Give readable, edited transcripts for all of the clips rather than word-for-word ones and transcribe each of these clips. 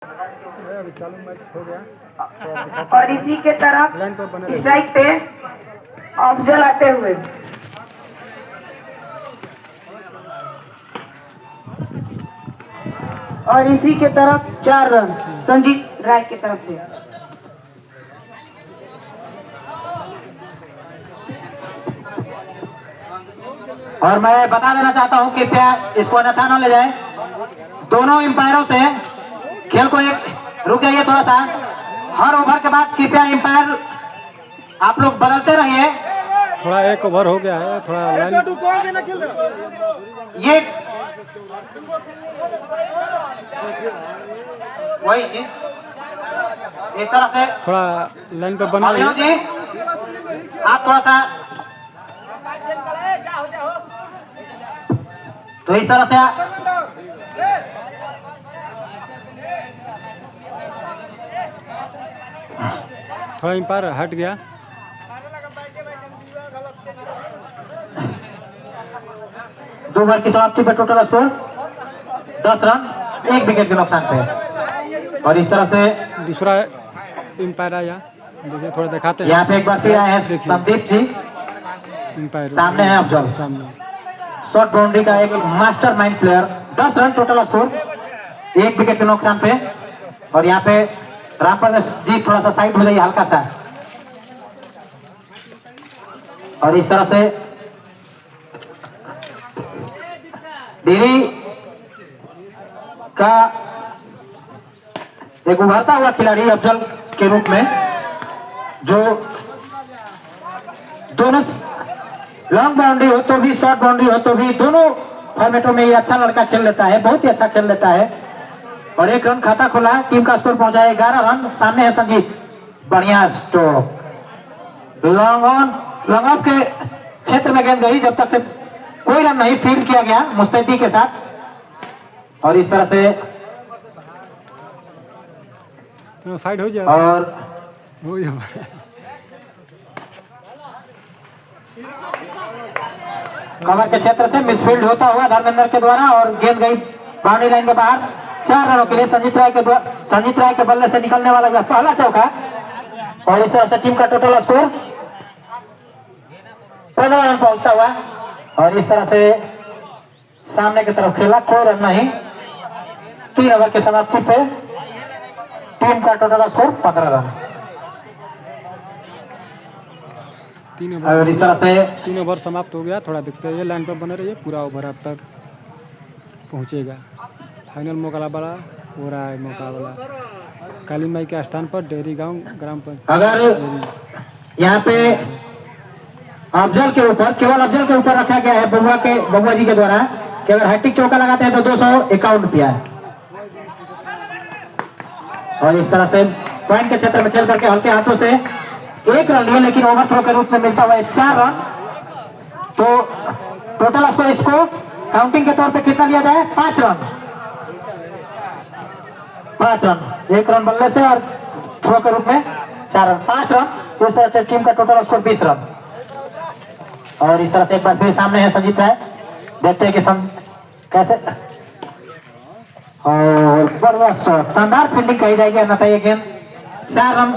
अभी चालू मैच हो गया और इसी के तरफ स्ट्राइक पे अफजल आते हुए और इसी के तरफ 4 रन संजीत राय की तरफ से। और मैं बता देना चाहता हूं कि कृपया इसको अन्यथा न ले जाए। दोनों एम्पायरों से खेल को एक रुक जाइए थोड़ा सा। हर ओवर के बाद कृपया एम्पायर आप लोग बदलते रहिए। थोड़ा एक ओवर हो गया है, थोड़ा लाइन ये वही चीज इस तरह से थोड़ा लाइन पे बना अभिनव जी आप थोड़ा सा तो इस तरह से थोड़ा एम्पायर हट गया। दो ओवर की समाप्ति पे टोटल स्कोर 10 रन 1 विकेट के नुकसान पे। और इस तरह से दूसरा एम्पायर आया, देखिए थोड़ा दिखाते हैं। यहाँ पे एक बार फिर आए हैं संदीप जी, एम्पायर सामने है अफजल। सामने शॉर्ट बाउंड्री का एक master mind player. 10 run total score 1 wicket के नुकसान पे। और यहाँ पे रामपर जी थोड़ा सा साइड हो जाइए हल्का सा। और इस तरह से डेरी का एक उभरता हुआ खिलाड़ी अफजल के रूप में, जो दोनों लॉन्ग बाउंड्री हो तो भी शॉर्ट बाउंड्री हो तो भी दोनों फॉर्मेटों में ये अच्छा लड़का खेल लेता है, बहुत ही अच्छा खेल लेता है। और 1 रन खाता खुला, टीम का स्कोर पहुंचा है 11 रन। सामने है संजीत, बढ़िया stroke long on long off के क्षेत्र में गेंद गई, जब तक से कोई रन नहीं फील्ड किया गया मुस्तैदी के साथ। और इस तरह से फाइट हो जाए और हो गया। कवर के क्षेत्र से मिसफील्ड होता हुआ धर्मेंद्र के द्वारा और गेंद गई बाउंड्री लाइन के बाहर। 4 रनों के लिए संजीत राय के बल्ले से निकलने वाला यह पहला चौका। और इस तरह से टीम का टोटल स्कोर 15 रन पहुंचता हुआ। और इस तरह से सामने की तरफ खेला, कोई रन नहीं। 3 ओवर की समाप्ति पे टीम का टोटल स्कोर 15 रन। और इस तरह से 3 ओवर समाप्त हो गया। थोड़ा दिखते हैं, लाइन पर बने रहिए, पूरा ओवर अब तक पहुंचेगा। फाइनल मुकाबला हो रहा है, मुकाबला काली माई के स्थान पर डेहरी गांव ग्राम पंचायत। अगर यहाँ पे अफजल के ऊपर, केवल अफजल के ऊपर रखा गया है बबुआ जी के द्वारा कि अगर हैट्रिक चौका लगाते हैं तो 251 रुपया है। और इस तरह से पॉइंट के क्षेत्र में खेल करके हल्के हाथों से 1 रन लिए, लेकिन ओवर थ्रो के रूप में मिलता हुआ 4 रन। तो टोटल स्कोर इसको काउंटिंग के तौर पे कितना लिया जाए? 5 रन। 5 रन 1 रन बल्ले से और थ्रो के रूप में 4 रन 5 रन। इस तरह से टीम का टोटल स्कोर 20 रन। और इस तरह से एक बार फिर सामने है संजीत राय, देखते हैं कि कैसे। और बढ़िया शॉट, शानदार फील्डिंग कही जाएगी, अन्यथा ये गेंद 4 रन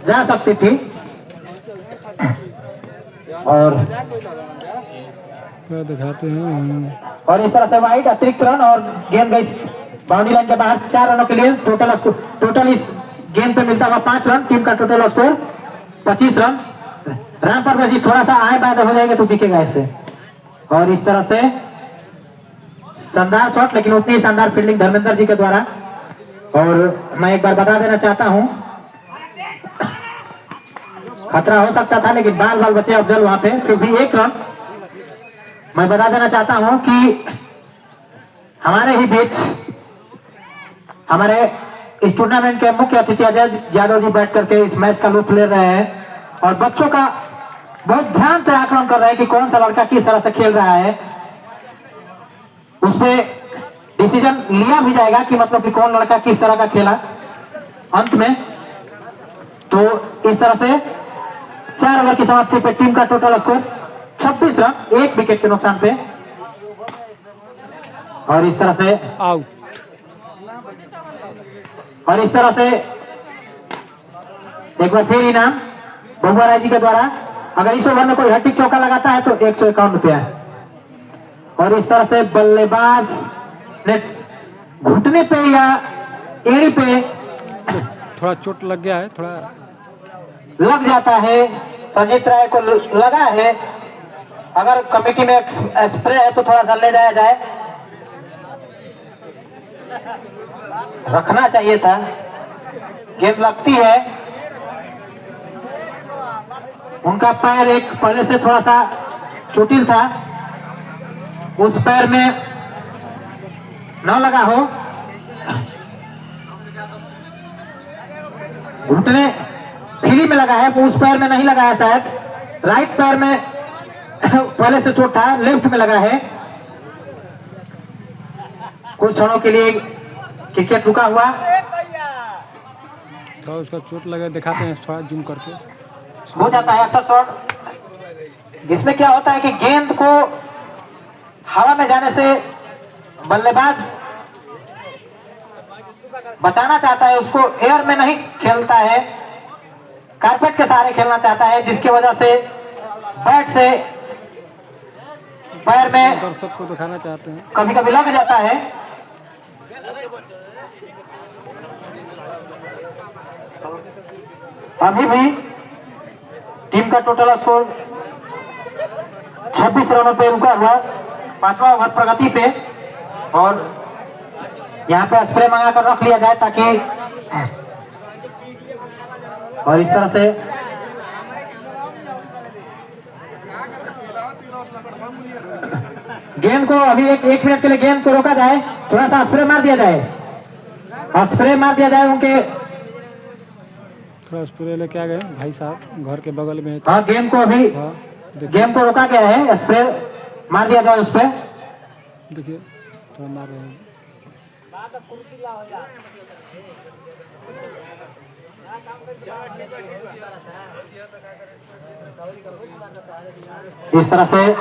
जा सकती थी। और दिखाते हैं। और इस तरह से वाइड अतिरिक्त रन और गेंद गई बाउंड्री लाइन के बाहर। 4 रनों के लिए टोटल इस गेंद पे मिलता हुआ 5 रन। टीम का टोटल स्कोर 25 रन। रन पर वैसे थोड़ा सा आए बाय हो जाएंगे तो दिखेगा इससे। और इस तरह से शानदार शॉट, लेकिन उतनी शानदार फील्डिंग धर्मेंद्र जी के द्वारा। और मैं एक बार बता देना चाहता हूं, खतरा हो सकता था लेकिन बाल बचे अफजल वहां पे, फिर भी 1 रन। मैं बता देना चाहता हूं कि हमारे ही बीच हमारे इस टूर्नामेंट के मुख्य अतिथि अजय यादव जी बैठ करके इस मैच का लुत्फ ले रहे हैं और बच्चों का बहुत ध्यान से आकलन कर रहे हैं कि कौन सा लड़का किस तरह से खेल रहा है। उस पर डिसीजन लिया भी जाएगा कि मतलब कि कौन लड़का किस तरह का खेला अंत में। तो इस तरह से 4 ओवर की समाप्ति पे टीम का टोटल स्कोर 26 रन 1 विकेट के नुकसान पे। और इस तरह से आउट। और इस तरह से एक बार फिर इनाम बबुआ राय जी के द्वारा, अगर इस ओवर में कोई हैट्रिक चौका लगाता है तो 151 रुपया। और इस तरह से बल्लेबाज ने घुटने पे या एड़ी पे थोड़ा चोट लग गया है, थोड़ा लग जाता है। संजीत राय को लगा है, अगर कमेटी में स्प्रे है तो थोड़ा सा ले जाया जाए, रखना चाहिए था। गेंद लगती है, उनका पैर एक पहले से थोड़ा सा चोटिल था, उस पैर में न लगा हो। घुटने फ्री में लगा है, उस पैर में नहीं लगा है शायद, राइट पैर में पहले से चोट था, लेफ्ट में लगा है। कुछ क्षणों के लिए क्रिकेट रुका हुआ। थोड़ा उसका चोट लगा, दिखाते हैं थोड़ा जूम करके। हो जाता है अक्सर चोट। इसमें क्या होता है कि गेंद को हवा में जाने से बल्लेबाज बचाना चाहता है, उसको एयर में नहीं खेलता है, कारपेट के सहारे खेलना चाहता है, जिसकी वजह से बैट से पैर में दर्शक को दिखाना चाहते हैं। कभी कभी लग जाता है। अभी भी टीम का टोटल स्कोर 26 रनों पे रुका हुआ, 5वां ओवर प्रगति पे। और यहाँ पे स्प्रे मंगा कर रख लिया जाए ताकि, और इस तरह से गेंद को अभी एक मिनट के लिए गेंद को रोका जाए, थोड़ा सा स्प्रे मार दिया जाए, स्प्रे मार दिया जाए उनके। थोड़ा स्प्रे लेके आ गए भाई साहब, घर के बगल में। हाँ, गेंद को अभी हाँ गेंद को रोका गया है, स्प्रे मार दिया जाए उस पर। देखिए थोड़ा मार रहे हैं। इस तरह से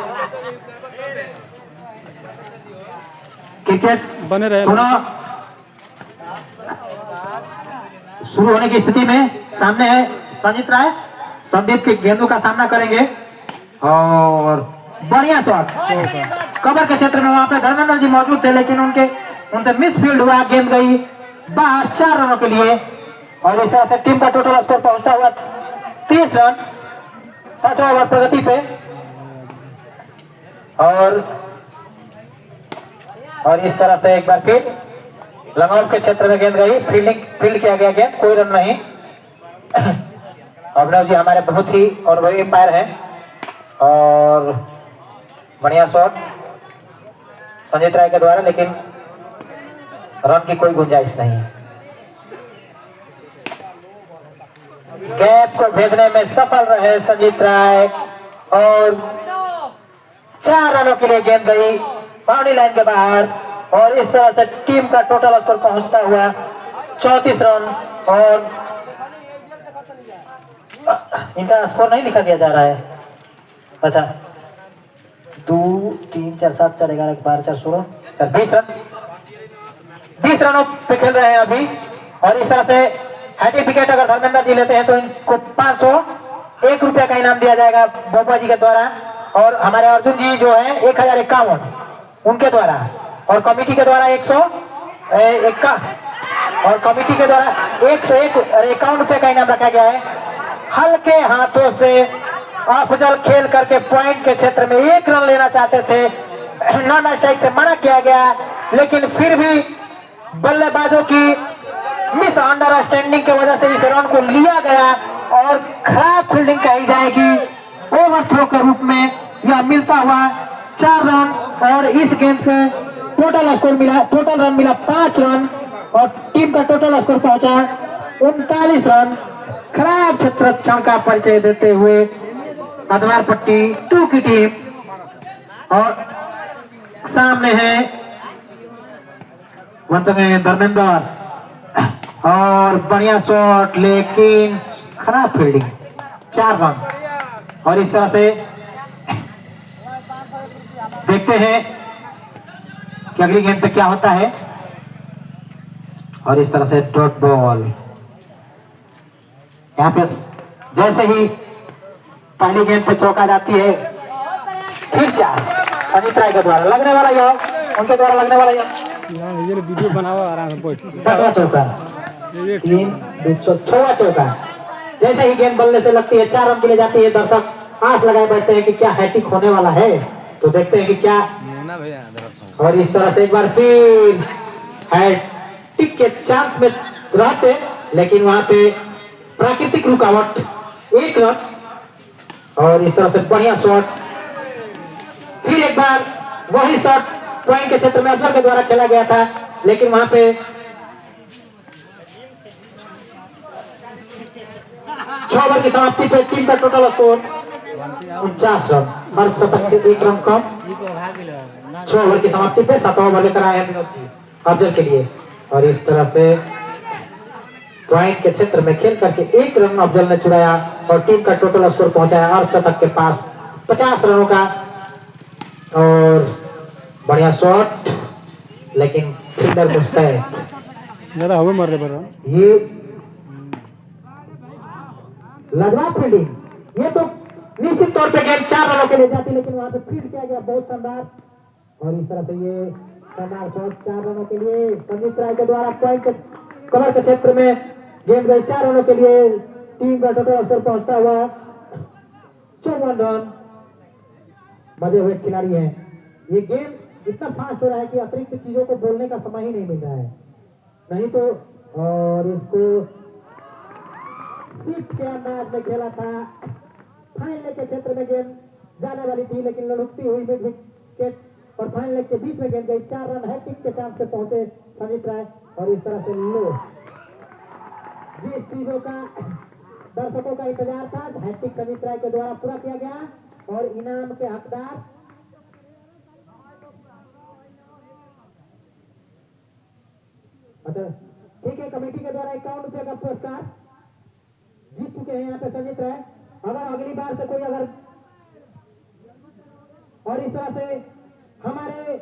क्रिकेट बने रहे। पुनः शुरू होने की स्थिति में सामने है संजीत राय, संदीप के गेंदों का सामना करेंगे। और बढ़िया शॉट कवर के क्षेत्र में, वहां पे धर्मेंद्र जी मौजूद थे, लेकिन उनसे मिसफील्ड हुआ, गेंद गई बाहर 4 रनों के लिए। और इस तरह से टीम का टोटल स्कोर पहुंचता हुआ 30 रन, 5वां ओवर प्रगति पे। और इस तरह से एक बार फिर लंगआउट के क्षेत्र में गेंद गई, फील्ड किया गया गेंद, कोई रन नहीं। अभिनव जी हमारे बहुत ही अनुभवी अंपायर हैं। और बढ़िया शॉट संजीत राय के द्वारा, लेकिन रन की कोई गुंजाइश नहीं। गैप को भेदने में सफल रहे संजीत राय, और 4 रनों के लिए गेंद गई बाउंड्री लाइन के बाहर। और इस तरह से टीम का टोटल स्कोर पहुंचता हुआ 34 रन। और इनका स्कोर नहीं लिखा गया जा रहा है। अच्छा, 2 3 4 7 4 11 12 4 16 20 रन, 20 रनों पे खेल रहे हैं अभी। और इस तरह से हैट्रिक विकेट अगर धर्मेंद्र जी लेते हैं तो इनको 501 रुपया का इनाम दिया जाएगा बबुआ जी के द्वारा। और हमारे अर्जुन जी जो है 1051 उनके द्वारा, और कमेटी के द्वारा 101 और कमेटी के द्वारा 151 रुपए का इनाम रखा गया है। हल्के हाथों से अफजल खेल करके पॉइंट के क्षेत्र में 1 रन लेना चाहते थे, नॉन स्ट्राइक से मना किया गया, लेकिन फिर भी बल्लेबाजों की मिस अंडरस्टैंडिंग की वजह से इस रन को लिया गया। और खराब फील्डिंग कही जाएगी, ओवरथ्रो के रूप में यह मिलता हुआ 4 रन। और इस गेंद पे टोटल स्कोर मिला, टोटल रन मिला 5 रन, और टीम का टोटल स्कोर पहुंचा 39 रन। खराब क्षेत्र क्षण का परिचय देते हुए अधवार पट्टी 2 की टीम। और सामने है धर्मेंद्र, और बढ़िया शॉट, लेकिन खराब फील्डिंग, 4 रन। और इस तरह से देखते हैं कि अगली गेंद पे क्या होता है। और इस तरह से डॉट बॉल। यहाँ पे जैसे ही पहली गेंद पे चौका जाती है, फिर चार सनी ट्राई के द्वारा लगने वाला यह, उनके द्वारा लगने वाला यह ये वीडियो बनाओ आराम से बैठ। छठवां चौका, ये 6वां चौका। जैसे ही गेंद बल्ले से लगती है, 4 रन के लिए जाती है, दर्शक आस लगाए बैठते हैं कि क्या हैट्रिक होने वाला है। तो देखते हैं कि क्या, और इस तरह से एक बार फिर हैट्रिक के चांस में रहते, लेकिन वहां पे प्राकृतिक रुकावट, 1 रन। और इस तरह से बढ़िया शॉट, फिर एक बार वही शॉट पॉइंट के क्षेत्र में अफजल के द्वारा खेला गया था, लेकिन वहां पे 6 ओवर की समाप्ति पे टीम का टोटल स्कोर 49 रन, हर शतक से 1 रन कम। 6 ओवर की समाप्ति पे 7वां ओवर लेकर आए हैं विनोद जी अफजल के लिए। और इस तरह से पॉइंट के क्षेत्र में खेल करके 1 रन अफजल ने चुराया और टीम का टोटल स्कोर पहुंचाया अर्धशतक के पास 50 रनों का। और बढ़िया शॉट, लेकिन फील्डर मुस्तैद, ज्यादा हवा मर रहे पर ये लाजवाब फील्डिंग। ये तो निश्चित तौर पे गेंद 4 रनों के लिए जाती, लेकिन वहां पे फील्ड किया गया बहुत शानदार। और इस तरह से ये शानदार शॉट 4 रनों के लिए संजीत राय के द्वारा पॉइंट कवर के क्षेत्र में गेंद गई 4 रनों के लिए। टीम का टोटल स्कोर पहुंचता हुआ 54 रन। मजे हुए खिलाड़ी हैं। ये गेम इतना फास्ट हो रहा है कि अतिरिक्त चीजों को बोलने का समय ही नहीं मिल रहा है, नहीं तो। और इसको स्विफ्ट के अंदाज में खेला था, फाइनल के क्षेत्र में गेंद जाने वाली थी, लेकिन लुढ़कती हुई मिड विकेट और फाइनल के बीच में गेंद गई। 4 रन हैट्रिक के चांस पे पहुंचे संजीत राय। और इस तरह से लो, जिस चीजों का दर्शकों का इंतजार था, हैट्रिक संजीत राय के द्वारा पूरा किया गया। और इनाम के हकदार अच्छा ठीक है, कमेटी के द्वारा 51 रुपए का पुरस्कार जीत चुके हैं यहाँ पे संजीत राय। अगर अगली बार से कोई अगर, और इस तरह से हमारे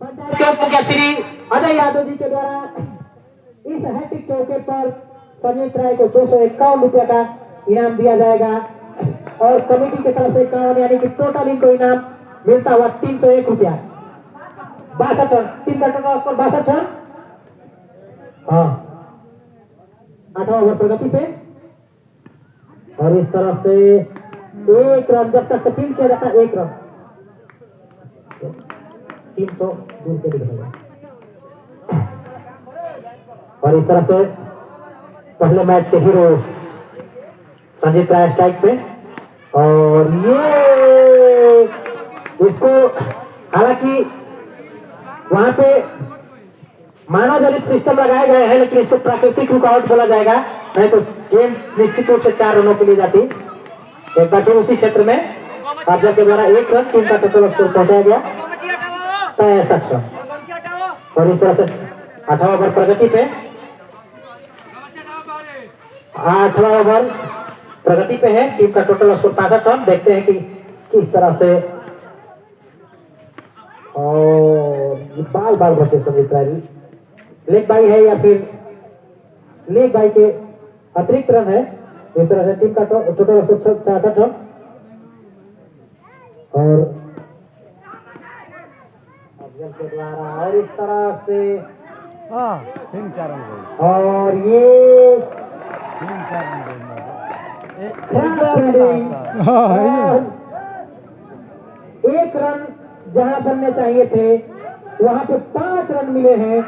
पंचायत मुखिया श्री अजय यादव जी के द्वारा इस हैट्रिक चौके पर संजीत राय को 251 रुपए का इनाम दिया जाएगा। और कमेटी की तरफ से 51, यानी कि टोटल इनको इनाम मिलता हुआ 301 रुपया। 62 रन, टीम का टोटल स्कोर 62 रन। हाँ, 8वां ओवर प्रगति पे। और इस तरह से 1 रन जब तक से फील्ड किया जाता है, 1 रन 300 दूर के लिए। और इस तरह से पहले मैच के हीरो संजीत राय स्ट्राइक पे। और ये इसको, हालांकि वहां पे मानव जनित सिस्टम लगाए गए हैं, लेकिन इसको प्राकृतिक रुकावट बोला जाएगा, नहीं तो गेम निश्चित रूप से 4 रनों के लिए जाती। एक बार फिर उसी क्षेत्र में अफजल के द्वारा 1 रन, टीम का टोटल स्कोर पहुंचाया गया 65 रन। और इस तरह से 8वां ओवर प्रगति पे, 8वां ओवर प्रगति पे है, टीम का टोटल स्कोर 65 रन। देखते हैं कि किस तरह से, और बाल बाल बचे संजीत राय, लेग बाई है या फिर लेग बाई के अतिरिक्त रन है। इस तरह से टीम का टोटल स्कोर 66 रन। और अफजल के द्वारा, और इस तरह से 3-4 रन। और ये 3-4 रन। एक रन जहां बनने चाहिए थे, वहां पे 5 रन मिले हैं।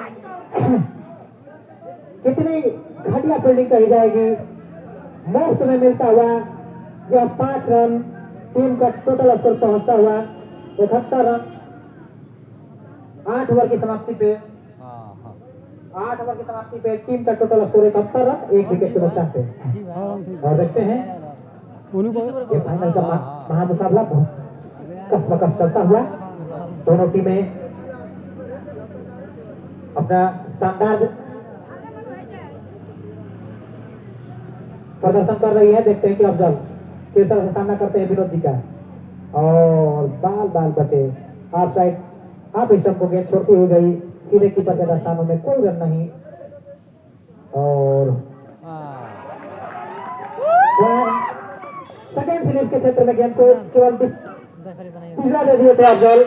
कितनी घटिया फील्डिंग कही जाएगी। मुफ्त में मिलता हुआ यह 5 रन, टीम का टोटल स्कोर पहुंचता हुआ 71 रन। 8 ओवर की समाप्ति पे, 8 ओवर की समाप्ति पे टीम का टोटल स्कोर 71 रन, 1 विकेट के नुकसान पे। और देखते हैं ये फाइनल का महामुकाबला कसमकस चलता हुआ। दोनों टीमें अपना शानदार प्रदर्शन कर रही है। देखते हैं कि अफजल किस तरह से सामना करते हैं विनोद जी का। और बाल बाल बचे, आप साइड आप स्टंप को गेंद छोड़ती हुई गई सीधे कीपर के दस्तानों में कोई रन नहीं। और सेकेंड स्लिप के क्षेत्र में गेंद को केवल तीसरा दे दिए थे अफजल।